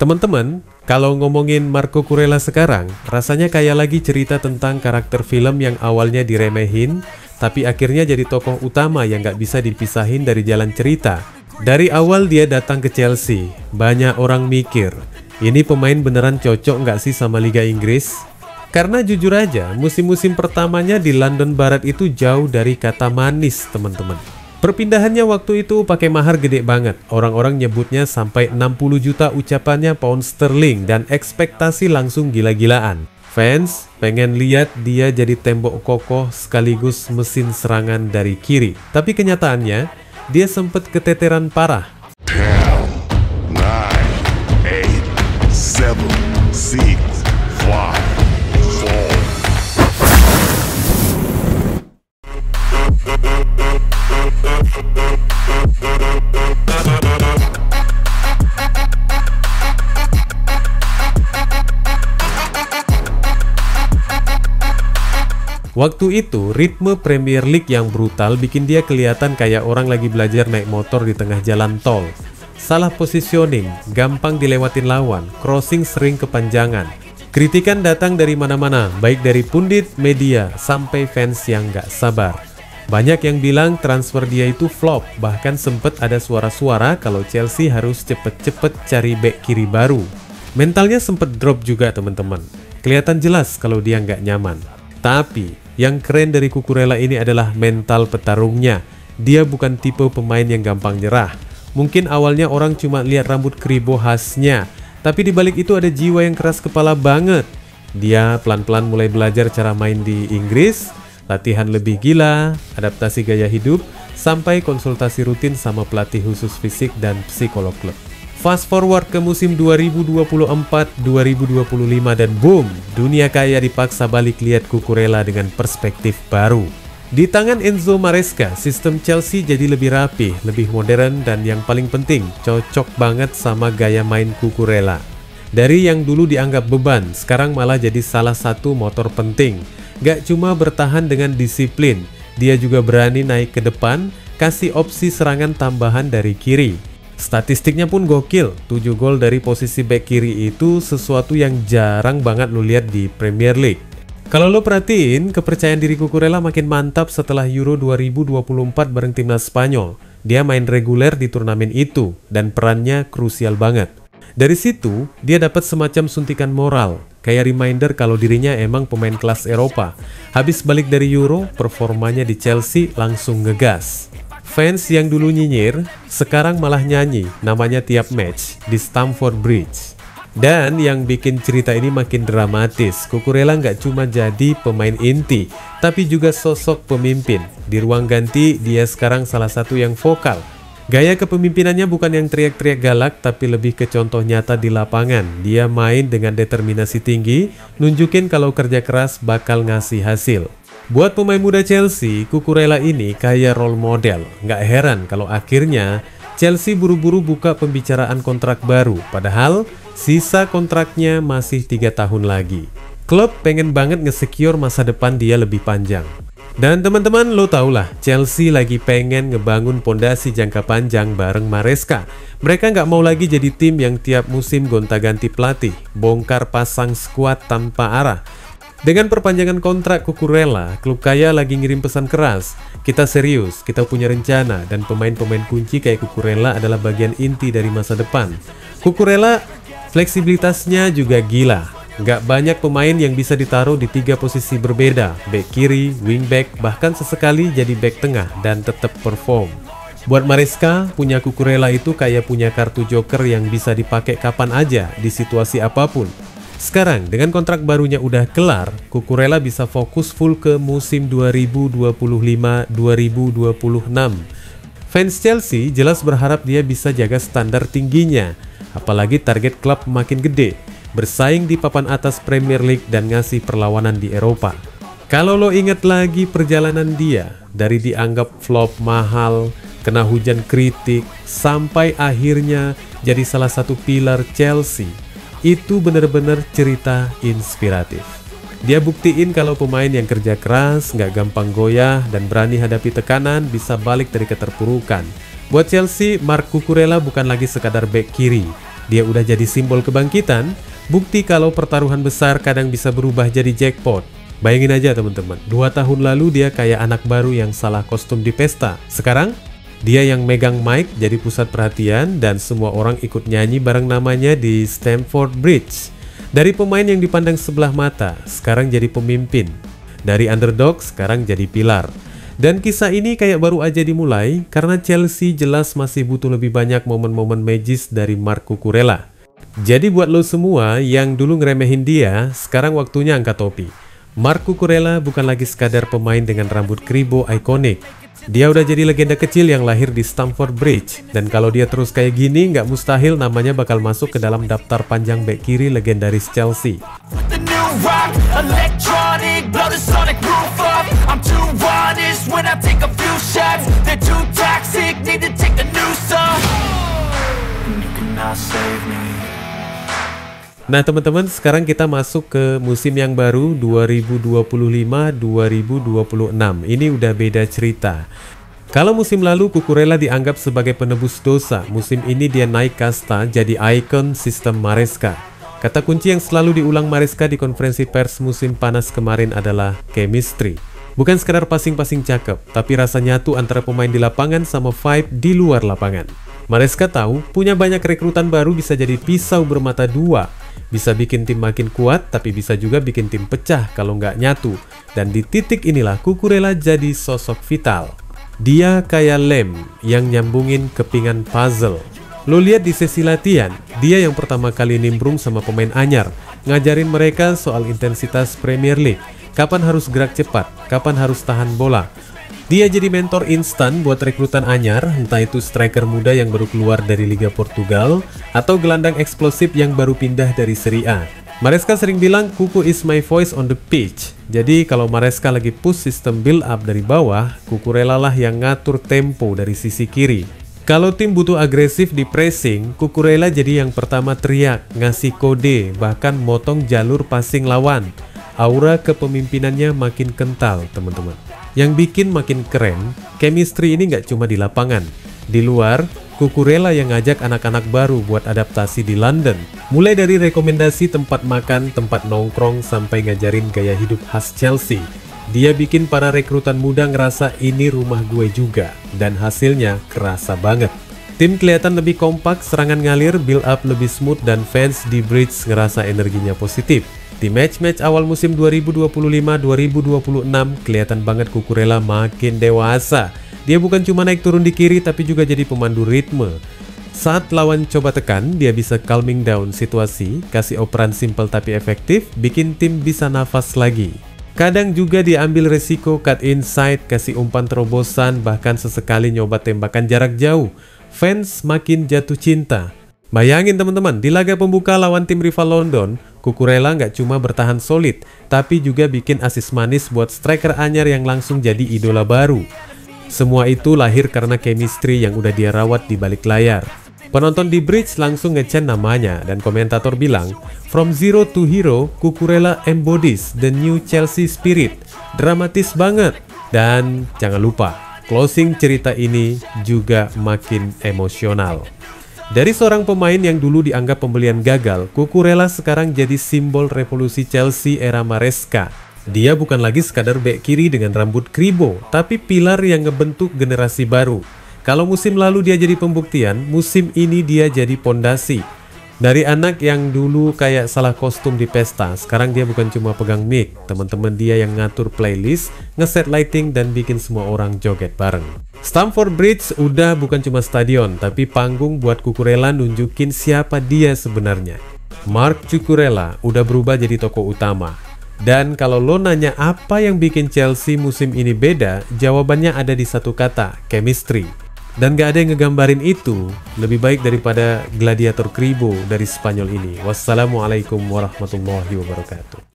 Teman-teman, kalau ngomongin Marco Kurela sekarang, rasanya kayak lagi cerita tentang karakter film yang awalnya diremehin, tapi akhirnya jadi tokoh utama yang gak bisa dipisahin dari jalan cerita. Dari awal dia datang ke Chelsea, banyak orang mikir, ini pemain beneran cocok nggak sih sama Liga Inggris? Karena jujur aja, musim-musim pertamanya di London Barat itu jauh dari kata manis, teman-teman. Perpindahannya waktu itu pakai mahar gede banget. Orang-orang nyebutnya sampai 60 juta ucapannya pound sterling dan ekspektasi langsung gila-gilaan. Fans pengen lihat dia jadi tembok kokoh sekaligus mesin serangan dari kiri. Tapi kenyataannya, dia sempat keteteran parah. 10, 9, 8, 7, 6, 5. Waktu itu, ritme Premier League yang brutal bikin dia kelihatan kayak orang lagi belajar naik motor di tengah jalan tol. Salah positioning, gampang dilewatin lawan, crossing sering kepanjangan. Kritikan datang dari mana-mana, baik dari pundit, media, sampai fans yang gak sabar. Banyak yang bilang transfer dia itu flop, bahkan sempet ada suara-suara kalau Chelsea harus cepet-cepet cari bek kiri baru. Mentalnya sempet drop juga teman-teman. Kelihatan jelas kalau dia nggak nyaman. Tapi, yang keren dari Cucurella ini adalah mental petarungnya. Dia bukan tipe pemain yang gampang nyerah. Mungkin awalnya orang cuma lihat rambut kribo khasnya, tapi dibalik itu ada jiwa yang keras kepala banget. Dia pelan-pelan mulai belajar cara main di Inggris, latihan lebih gila, adaptasi gaya hidup, sampai konsultasi rutin sama pelatih khusus fisik dan psikolog klub. Fast forward ke musim 2024-2025 dan boom, dunia kaya dipaksa balik lihat Cucurella dengan perspektif baru. Di tangan Enzo Maresca, sistem Chelsea jadi lebih rapi, lebih modern, dan yang paling penting, cocok banget sama gaya main Cucurella. Dari yang dulu dianggap beban, sekarang malah jadi salah satu motor penting. Gak cuma bertahan dengan disiplin, dia juga berani naik ke depan, kasih opsi serangan tambahan dari kiri. Statistiknya pun gokil, 7 gol dari posisi bek kiri itu sesuatu yang jarang banget lo lihat di Premier League. Kalau lo perhatiin, kepercayaan diri Cucurella makin mantap setelah Euro 2024 bareng timnas Spanyol. Dia main reguler di turnamen itu, dan perannya krusial banget. Dari situ, dia dapat semacam suntikan moral, kayak reminder kalau dirinya emang pemain kelas Eropa. Habis balik dari Euro, performanya di Chelsea langsung ngegas. Fans yang dulu nyinyir, sekarang malah nyanyi namanya tiap match di Stamford Bridge. Dan yang bikin cerita ini makin dramatis, Cucurella nggak cuma jadi pemain inti, tapi juga sosok pemimpin. Di ruang ganti, dia sekarang salah satu yang vokal. Gaya kepemimpinannya bukan yang teriak-teriak galak, tapi lebih ke contoh nyata di lapangan. Dia main dengan determinasi tinggi, nunjukin kalau kerja keras bakal ngasih hasil. Buat pemain muda Chelsea, Cucurella ini kayak role model. Nggak heran kalau akhirnya Chelsea buru-buru buka pembicaraan kontrak baru. Padahal sisa kontraknya masih 3 tahun lagi. Klub pengen banget nge-secure masa depan dia lebih panjang. Dan teman-teman, lo tau lah, Chelsea lagi pengen ngebangun pondasi jangka panjang bareng Maresca. Mereka nggak mau lagi jadi tim yang tiap musim gonta-ganti pelatih, bongkar pasang skuad tanpa arah. Dengan perpanjangan kontrak Cucurella, klub kaya lagi ngirim pesan keras. Kita serius, kita punya rencana, dan pemain-pemain kunci kayak Cucurella adalah bagian inti dari masa depan. Cucurella fleksibilitasnya juga gila. Nggak banyak pemain yang bisa ditaruh di 3 posisi berbeda, back kiri, wingback, bahkan sesekali jadi back tengah dan tetap perform. Buat Maresca, punya Cucurella itu kayak punya kartu joker yang bisa dipakai kapan aja di situasi apapun. Sekarang, dengan kontrak barunya udah kelar, Cucurella bisa fokus full ke musim 2025-2026. Fans Chelsea jelas berharap dia bisa jaga standar tingginya, apalagi target klub makin gede, bersaing di papan atas Premier League dan ngasih perlawanan di Eropa. Kalau lo inget lagi perjalanan dia, dari dianggap flop mahal, kena hujan kritik, sampai akhirnya jadi salah satu pilar Chelsea. Itu bener-bener cerita inspiratif. Dia buktiin kalau pemain yang kerja keras, nggak gampang goyah, dan berani hadapi tekanan bisa balik dari keterpurukan. Buat Chelsea, Marc Cucurella bukan lagi sekadar bek kiri. Dia udah jadi simbol kebangkitan, bukti kalau pertaruhan besar kadang bisa berubah jadi jackpot. Bayangin aja teman-teman, 2 tahun lalu dia kayak anak baru yang salah kostum di pesta. Sekarang, dia yang megang mic jadi pusat perhatian dan semua orang ikut nyanyi bareng namanya di Stamford Bridge. Dari pemain yang dipandang sebelah mata, sekarang jadi pemimpin. Dari underdog, sekarang jadi pilar. Dan kisah ini kayak baru aja dimulai karena Chelsea jelas masih butuh lebih banyak momen-momen magis dari Marc Cucurella. Jadi buat lo semua yang dulu ngeremehin dia, sekarang waktunya angkat topi. Marc Cucurella bukan lagi sekadar pemain dengan rambut kribo ikonik. Dia udah jadi legenda kecil yang lahir di Stamford Bridge. Dan kalau dia terus kayak gini, nggak mustahil namanya bakal masuk ke dalam daftar panjang bek kiri legendaris Chelsea. Nah teman-teman, sekarang kita masuk ke musim yang baru 2025-2026. Ini udah beda cerita. Kalau musim lalu Cucurella dianggap sebagai penebus dosa, musim ini dia naik kasta jadi ikon sistem Maresca. Kata kunci yang selalu diulang Maresca di konferensi pers musim panas kemarin adalah chemistry. Bukan sekedar passing-passing cakep, tapi rasa nyatu antara pemain di lapangan sama vibe di luar lapangan. Maresca tahu punya banyak rekrutan baru bisa jadi pisau bermata dua. Bisa bikin tim makin kuat, tapi bisa juga bikin tim pecah kalau nggak nyatu. Dan di titik inilah Cucurella jadi sosok vital. Dia kayak lem yang nyambungin kepingan puzzle. Lo lihat di sesi latihan, dia yang pertama kali nimbrung sama pemain anyar, ngajarin mereka soal intensitas Premier League, kapan harus gerak cepat, kapan harus tahan bola. Dia jadi mentor instan buat rekrutan anyar, entah itu striker muda yang baru keluar dari Liga Portugal, atau gelandang eksplosif yang baru pindah dari Serie A. Maresca sering bilang, Cucu is my voice on the pitch. Jadi kalau Maresca lagi push sistem build up dari bawah, Cucurella lah yang ngatur tempo dari sisi kiri. Kalau tim butuh agresif di pressing, Cucurella jadi yang pertama teriak, ngasih kode, bahkan motong jalur passing lawan. Aura kepemimpinannya makin kental, teman-teman. Yang bikin makin keren, chemistry ini nggak cuma di lapangan. Di luar, Cucurella yang ngajak anak-anak baru buat adaptasi di London. Mulai dari rekomendasi tempat makan, tempat nongkrong, sampai ngajarin gaya hidup khas Chelsea. Dia bikin para rekrutan muda ngerasa ini rumah gue juga. Dan hasilnya kerasa banget. Tim kelihatan lebih kompak, serangan ngalir, build up lebih smooth, dan fans di Bridge ngerasa energinya positif. Di match-match awal musim 2025-2026, kelihatan banget Cucurella makin dewasa. Dia bukan cuma naik turun di kiri, tapi juga jadi pemandu ritme. Saat lawan coba tekan, dia bisa calming down situasi, kasih operan simple tapi efektif, bikin tim bisa nafas lagi. Kadang juga dia ambil resiko cut inside, kasih umpan terobosan, bahkan sesekali nyoba tembakan jarak jauh. Fans makin jatuh cinta. Bayangin teman-teman, di laga pembuka lawan tim rival London, Cucurella nggak cuma bertahan solid, tapi juga bikin assist manis buat striker anyar yang langsung jadi idola baru. Semua itu lahir karena chemistry yang udah dia rawat di balik layar. Penonton di Bridge langsung ngecen namanya, dan komentator bilang, "From zero to hero, Cucurella embodies the new Chelsea spirit." Dramatis banget. Dan jangan lupa, closing cerita ini juga makin emosional. Dari seorang pemain yang dulu dianggap pembelian gagal, Cucurella sekarang jadi simbol revolusi Chelsea era Maresca. Dia bukan lagi sekadar bek kiri dengan rambut kribo, tapi pilar yang ngebentuk generasi baru. Kalau musim lalu dia jadi pembuktian, musim ini dia jadi pondasi. Dari anak yang dulu kayak salah kostum di pesta, sekarang dia bukan cuma pegang mic, teman-teman dia yang ngatur playlist, ngeset lighting, dan bikin semua orang joget bareng. Stamford Bridge udah bukan cuma stadion, tapi panggung buat Cucurella nunjukin siapa dia sebenarnya. Marc Cucurella udah berubah jadi tokoh utama. Dan kalau lo nanya apa yang bikin Chelsea musim ini beda, jawabannya ada di satu kata, chemistry. Dan gak ada yang ngegambarin itu lebih baik daripada gladiator kribo dari Spanyol ini. Wassalamualaikum warahmatullahi wabarakatuh.